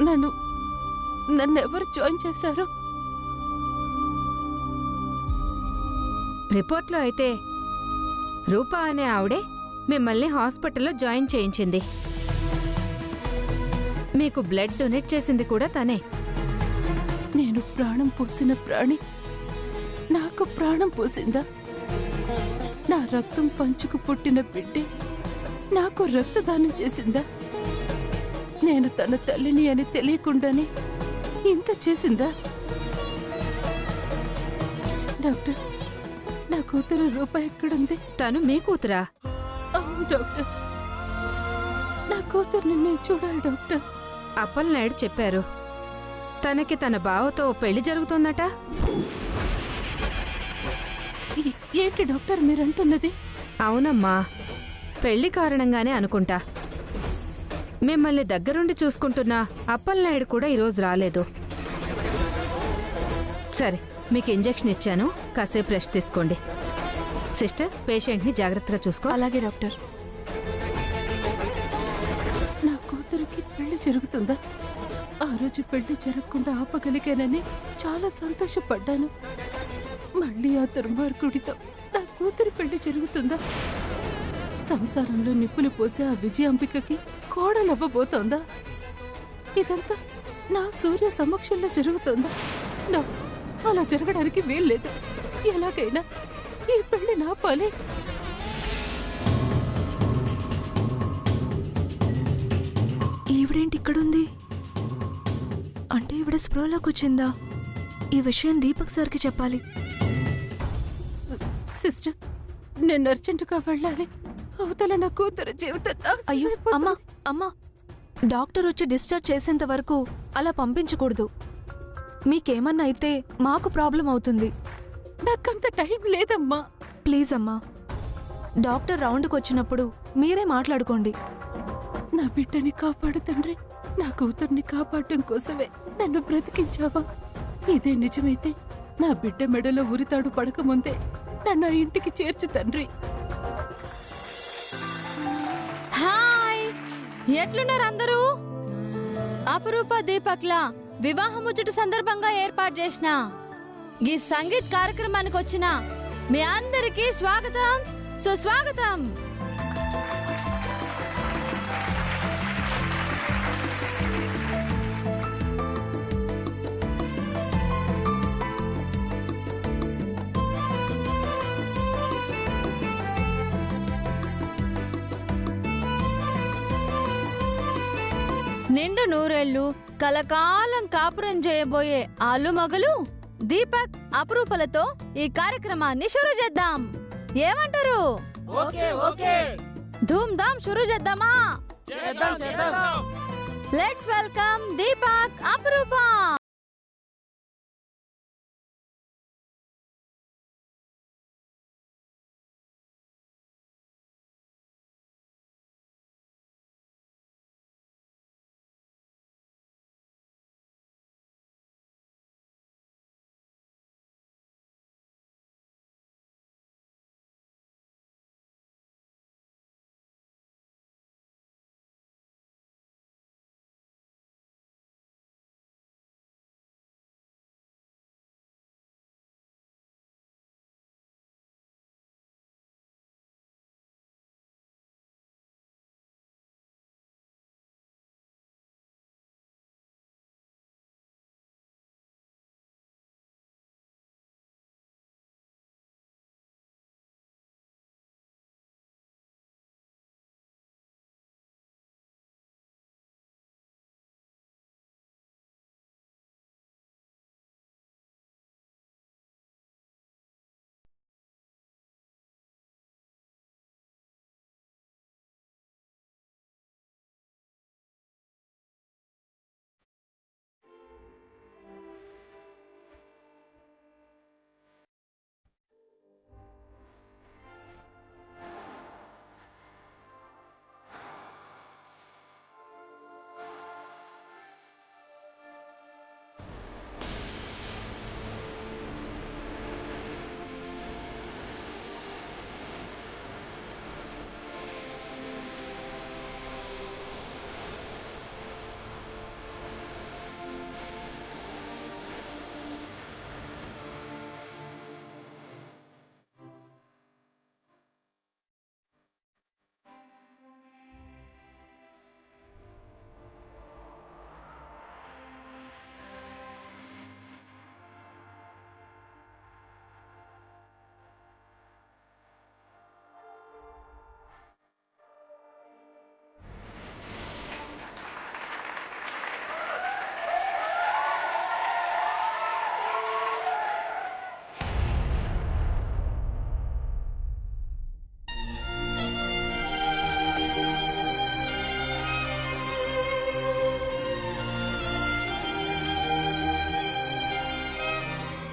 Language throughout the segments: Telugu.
నన్ను నన్నెవరు జాయిన్ చేశారు? రిపోర్ట్లో అయితే రూపా అనే ఆవిడే మిమ్మల్ని హాస్పిటల్లో జాయిన్ చేయించింది. మీకు బ్లడ్ డొనేట్ చేసింది కూడా తనే. నేను ప్రాణం పోసిన ప్రాణి నాకు ప్రాణం పోసిందా? నా రక్తం పంచుకు పుట్టిన బిడ్డే నాకు రక్తదానం చేసిందా? నేను తన తల్లిని అని తెలియకుండానే ఇంత చేసిందా? డాక్టర్, నా కూతురు రూప ఎక్కడుంది? తను మీ కూతురా? అవును డాక్టర్, నా కూతుర్ని నేను చూడాలి డాక్టర్. అప్పలనాయుడు చెప్పారు తనకి తన బావతో పెళ్లి జరుగుతోందట. ఏంటి డాక్టర్ మీరంటున్నది? అవునమ్మా, పెళ్లి కారణంగానే అనుకుంటా. మిమ్మల్ని దగ్గరుండి చూసుకుంటున్న అప్పలనాయుడు కూడా ఈరోజు రాలేదు. సరే, మీకు ఇంజెక్షన్ ఇచ్చాను, కాసేపు రెస్ట్ తీసుకోండి. సిస్టర్, పేషెంట్ని జాగ్రత్తగా చూసుకో. అలాగే డాక్టర్. నా కూతురికి పెళ్లి జరుగుతుందా? ఆ రోజు పెళ్లి జరగకుండా ఆపగలిగానని చాలా సంతోషపడ్డాను. మళ్ళీ ఆ దుర్మార్గుడితో నా కూతురి పెళ్లి జరుగుతుందా? సంసారంలో నిప్పులు పోసే ఆ విజయాంబికకి కోడలవ్వబోతోందా? ఇదంతా నా సూర్య సమక్షంలో జరుగుతోందా? నా అలా జరగడానికి వీల్లేదు. ఎలాగైనా ఈ పెళ్లి నాపాలి. ఈవిడేంటి ఇక్కడుంది? అంటే ఈవిడ స్పృహలోకి వచ్చిందా? ఈ విషయం దీపక్ సార్కి చెప్పాలి. సిస్టర్, నేను అర్జెంటుగా వెళ్ళాలి. అవతల నా కూతురు జీవితం అయ్యో అమ్మా, అమ్మా, డాక్టర్ వచ్చి డిశ్చార్జ్ చేసేంత వరకు అలా పంపించకూడదు. మీకేమన్నా అయితే మాకు ప్రాబ్లం అవుతుంది. నాకంత టైం లేదమ్మా. ప్లీజ్ అమ్మా, డాక్టర్ రౌండ్కి వచ్చినప్పుడు మీరే మాట్లాడుకోండి. నా బిడ్డని కాపాడు తండ్రి. నా కూతుర్ని కాపాడటం కోసమే నన్ను బ్రతికించావా? ఇదే నిజమైతే నా బిడ్డ మెడలో ఉరితాడు పడకముందే నన్ను ఆ ఇంటికి చేర్చు తండ్రి. హాయ్, ఎట్లున్నారు అందరూ? అపరూప దీపక్ల వివాహ ముచ్చట సందర్భంగా ఏర్పాటు చేసిన ఈ సంగీత్ కార్యక్రమానికి వచ్చిన మీ అందరికీ స్వాగతం, సుస్వాగతం. నిండు నూరేళ్లు కలకాలం కాపురం చేయబోయే ఆలు మగలు దీపక్, అపరూపలతో ఈ కార్యక్రమాన్ని షురూ చేద్దాం. ఏమంటారు? ధూమ్ ధామ్ షురూ చేద్దామా? Let's welcome Deepak, Aparupa.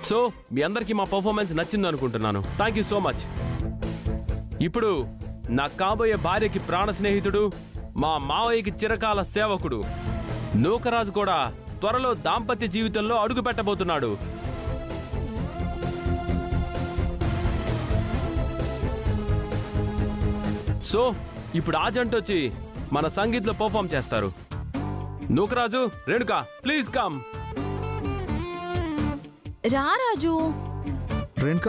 So మీ అందరికీ మా పర్ఫార్మెన్స్ నచ్చింది అనుకుంటున్నాను. Thank you so much. ఇప్పుడు నా కాబోయే భార్యకి ప్రాణ స్నేహితుడు, మా మావయ్యకి చిరకాల సేవకుడు నూకరాజు కూడా త్వరలో దాంపత్య జీవితంలో అడుగు పెట్టబోతున్నాడు. సో ఇప్పుడు ఆ జంట వచ్చి మన సంగీత్లో పర్ఫామ్ చేస్తారు. Nookaraju, Renuka, please come. రా రాజు. రేణుక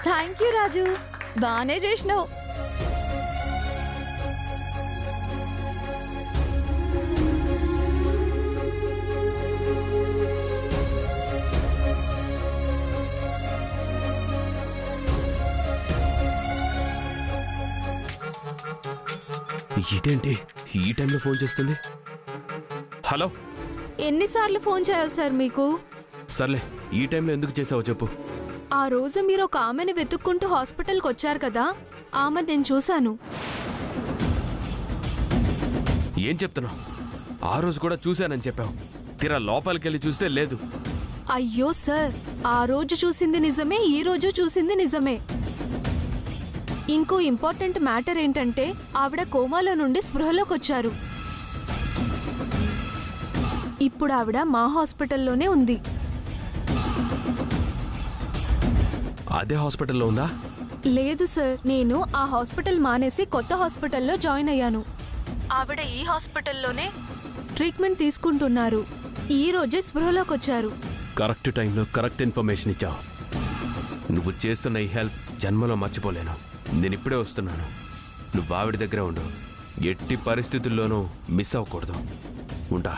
థ్యాంక్ యూ రాజు, బానే చేసినావు. ఇదేంటి ఈ టైంలో ఫోన్ చేస్తుంది? హలో. ఎన్నిసార్లు ఫోన్ చేయాలి సార్ మీకు? సర్లే, ఈ టైంలో ఎందుకు చేసావో చెప్పు. ఆ రోజు మీరు ఒక ఆమెను వెతుక్కుంటూ హాస్పిటల్కి వచ్చారు కదా, ఆమె నేను చూశాను. ఏం చెప్తున్నావు? ఆ రోజు కూడా చూశానని చెప్పావు, తీరా లోపలికి వెళ్ళి చూస్తే లేదు. అయ్యో సార్, ఆ రోజు చూసింది నిజమే, ఈ రోజు చూసింది నిజమే. ఇంకో ఇంపార్టెంట్ మ్యాటర్ ఏంటంటే ఆవిడ కోమాలో నుండి స్పృహలోకి వచ్చారు. ఇప్పుడు ఆవిడ మా హాస్పిటల్లోనే ఉంది. అదే హాస్పిటల్లో ఉందా? లేదు సార్, నేను ఆ హాస్పిటల్ మానేసి కొత్త హాస్పిటల్లో జాయిన్ అయ్యాను. ఆవిడ ఈ హాస్పిటల్లోనే ట్రీట్మెంట్ తీసుకుంటున్నారు. ఈ రోజే స్పృహలోకి వచ్చారు. కరెక్ట్ టైంలో కరెక్ట్ ఇన్ఫర్మేషన్ ఇచ్చావు. నువ్వు చేస్తున్న ఈ హెల్ప్ జన్మలో మర్చిపోలేను. నేను ఇప్పుడే వస్తున్నాను. నువ్వు ఆవిడ దగ్గర ఉండు. ఎట్టి పరిస్థితుల్లోనూ మిస్ అవ్వకూడదు. ఉంటా.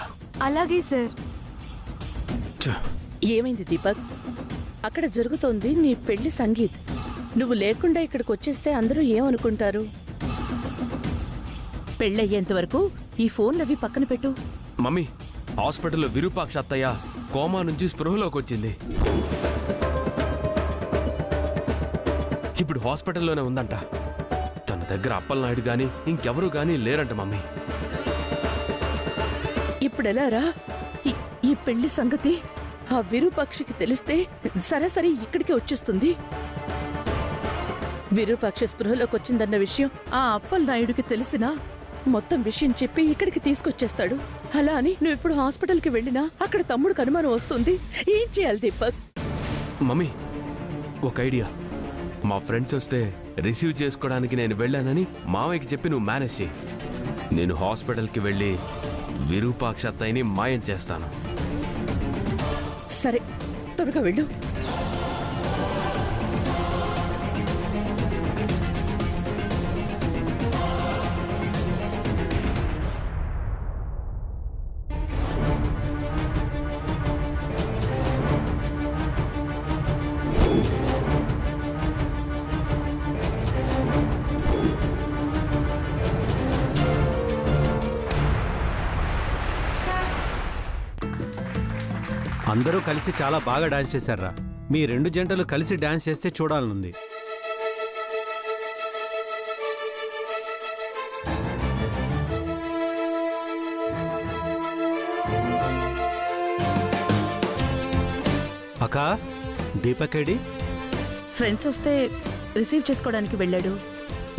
అలాగే సార్. ఏమైంది దీపక్? అక్కడ జరుగుతోంది నీ పెళ్లి సంగీత్. నువ్వు లేకుండా ఇక్కడికి వచ్చేస్తే అందరూ ఏమనుకుంటారు? పెళ్ళయ్యేంత వరకు ఈ ఫోన్లవి పక్కన పెట్టు. మమ్మీ, హాస్పిటల్లో విరూపాక్ష అత్తయ్య కోమా నుంచి స్పృహలోకి వచ్చింది. ఇప్పుడు హాస్పిటల్లోనే ఉందంట. తన దగ్గర అప్పలనాయుడు గాని ఇంకెవరూ గాని లేరంట మమ్మీ. ఇప్పుడెలారా? ఈ పెళ్లి సంగతి ఆ విరూపాక్షకి తెలిస్తే సరాసరి ఇక్కడికి వచ్చేస్తుంది. విరూపాక్ష స్పృహలోకి వచ్చిందన్న విషయం ఆ అప్పల్ నాయుడికి తెలిసినా మొత్తం విషయం చెప్పి ఇక్కడికి తీసుకొచ్చేస్తాడు. అలా అని నువ్వు ఇప్పుడు హాస్పిటల్కి వెళ్ళినా అక్కడ తమ్ముడికి అనుమానం వస్తుంది. ఏం చేయాలి దీపక్? మమ్మీ, ఒక ఐడియా. మా ఫ్రెండ్స్ వస్తే రిసీవ్ చేసుకోవడానికి నేను వెళ్ళానని మావయ్యకి చెప్పి నువ్వు మేనేజ్ చేయి. నేను హాస్పిటల్కి వెళ్ళి విరూపాక్ష అత్తయ్యని మాయం చేస్తాను. సరే, త్వరగా వెళ్ళు. అందరూ కలిసి చాలా బాగా డాన్స్ చేశారా. మీ రెండు జంటలు కలిసి డాన్స్ చేస్తే చూడాలనుంది. అక్క, దీపక్ ఏడి? ఫ్రెండ్స్ వస్తే రిసీవ్ చేసుకోవడానికి వెళ్ళాడు.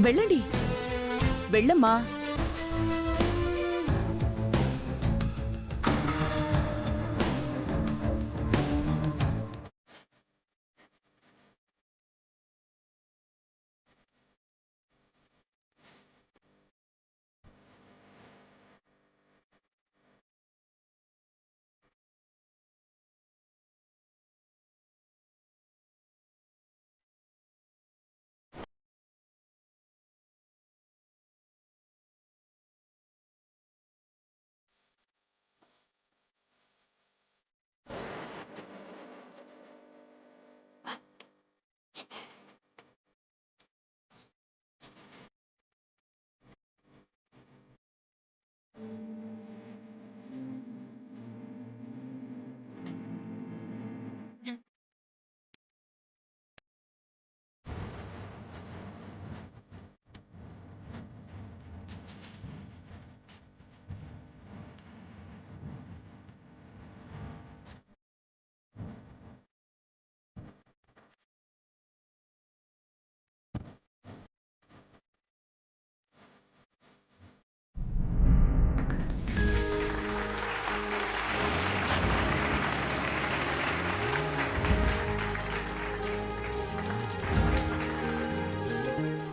వెళ్ళండి, వెళ్ళమ్మా.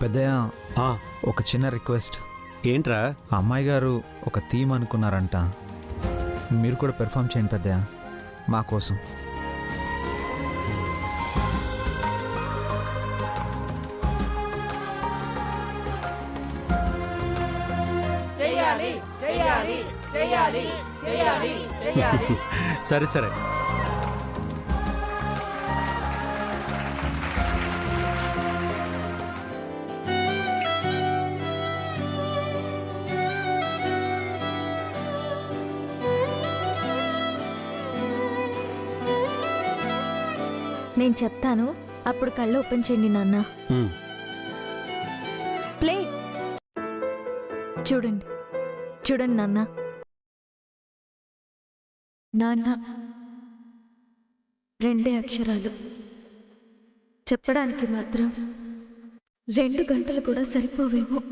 పెద్దయ్య, ఆ, ఒక చిన్న రిక్వెస్ట్. ఏంట్రా? ఆ అమ్మాయి గారు ఒక థీమ్ అనుకున్నారంట. మీరు కూడా పెర్ఫామ్ చేయండి పెద్దయ్య, మా కోసం. సరే సరే. నేను చెప్తాను, అప్పుడు కళ్ళు ఓపెన్ చేయండి నాన్న. ఉమ్. ప్లే. చూడండి, చూడండి నాన్న. నాన్న, రెండే అక్షరాలు చెప్పడానికి మాత్రం 2 గంటలు కూడా సరిపోవేమో.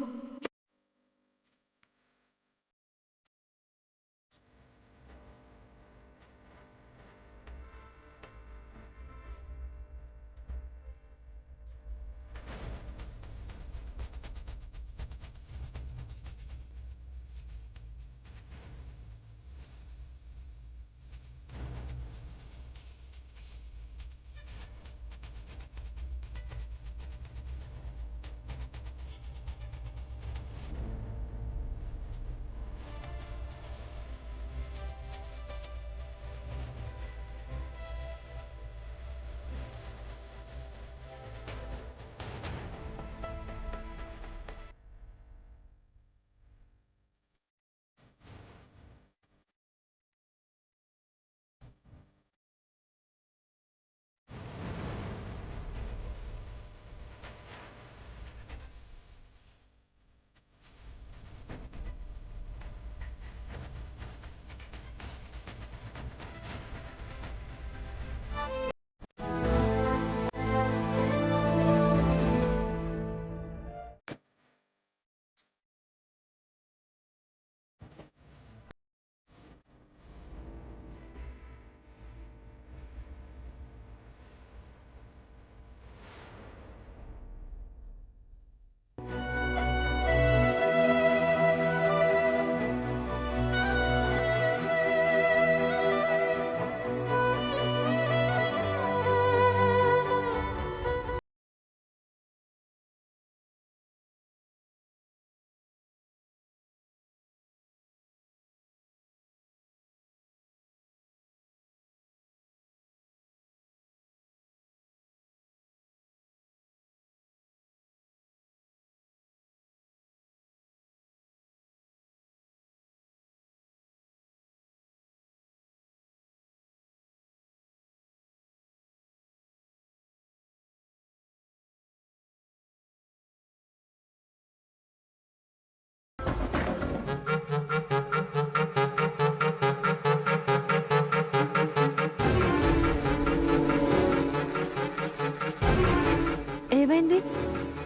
ఏమైంది?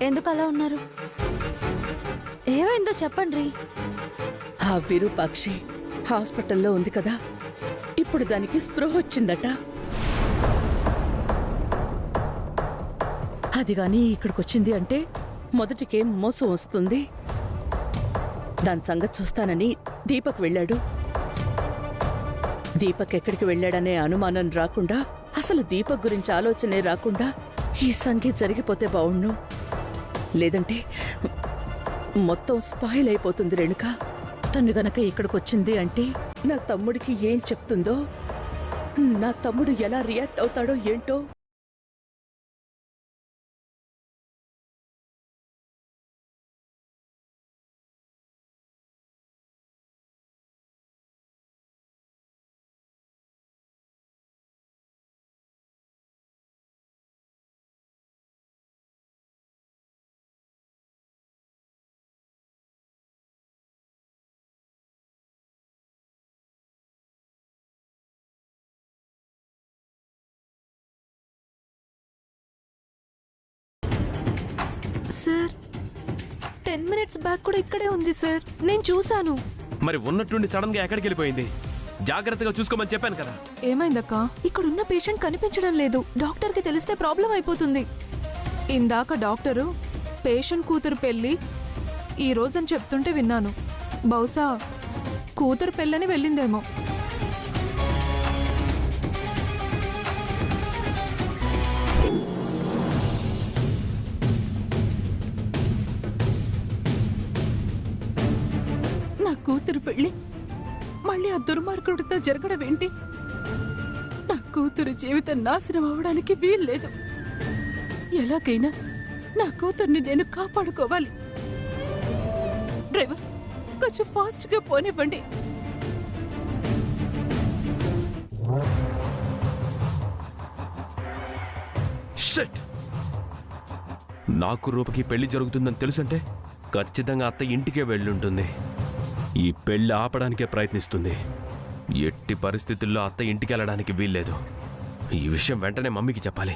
ఎందుకు అలా ఉన్నారు? ఏమైందో చెప్పండి. ఆ విరూపాక్షి హాస్పిటల్లో ఉంది కదా, ఇప్పుడు దానికి స్పృహ వచ్చిందట. అది గాని ఇక్కడికొచ్చింది అంటే మొదటికేం మోసం వస్తుంది. దాని సంగతి చూస్తానని దీపక్ వెళ్ళాడు. దీపక్ ఎక్కడికి వెళ్ళాడనే అనుమానం రాకుండా, అసలు దీపక్ గురించి ఆలోచనే రాకుండా ఈ సంగీత్ జరిగిపోతే బావుణ్ణు. లేదంటే మొత్తం స్పాయిల్ అయిపోతుంది రేణుక. తను గనక ఇక్కడికొచ్చింది అంటే నా తమ్ముడికి ఏం చెప్తుందో, నా తమ్ముడు ఎలా రియాక్ట్ అవుతాడో ఏంటో. సార్ 10 minutes బ్యాక్ కూడా ఇక్కడే ఉంది సార్, నేను చూశాను. మరి ఉన్నట్టుండి సడన్ గా ఎక్కడికి వెళ్ళిపోయింది? జాగ్రత్తగా చూసుకోమని చెప్పాను కదా. ఏమైందక్క? ఇక్కడున్న పేషెంట్ కనిపించడం లేదు. డాక్టర్కి తెలిస్తే ప్రాబ్లం అయిపోతుంది. ఇందాక డాక్టరు పేషెంట్ కూతురు పెళ్ళి ఈ రోజని చెప్తుంటే విన్నాను. బహుశా కూతురు పెళ్ళని వెళ్ళిందేమో. నా కూతురు పెళ్లి మళ్ళీ ఆ దుర్మార్గుడితో జరగడం ఏంటి? నా కూతురు జీవితం నాశనం అవడానికి వీల్లేదు. ఎలాగైనా నా కూతుర్ని నేను కాపాడుకోవాలి. డ్రైవర్, కొంచెం ఫాస్ట్ గా పోనివ్వండి. షిట్! నాకు రూపకి పెళ్లి జరుగుతుందని తెలుసంటే ఖచ్చితంగా అత్త ఇంటికే వెళ్ళుంటుంది. ఈ పెళ్లి ఆపడానికే ప్రయత్నిస్తుంది. ఎట్టి పరిస్థితుల్లో అత్త ఇంటికి వెళ్ళడానికి వీల్లేదు. ఈ విషయం వెంటనే మమ్మీకి చెప్పాలి.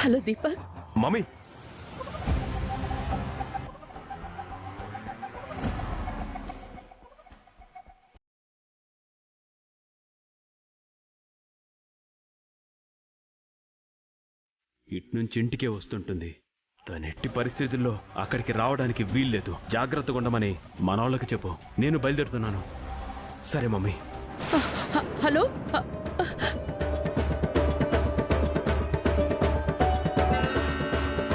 హలో దీపక్. మమ్మీ, ఇట్నుంచి ఇంటికే వస్తుంటుంది. తను ఎట్టి పరిస్థితుల్లో అక్కడికి రావడానికి వీల్లేదు. జాగ్రత్తగా ఉండమని మనోళ్ళకి చెప్పు. నేను బయలుదేరుతున్నాను. సరే మమ్మీ. హలో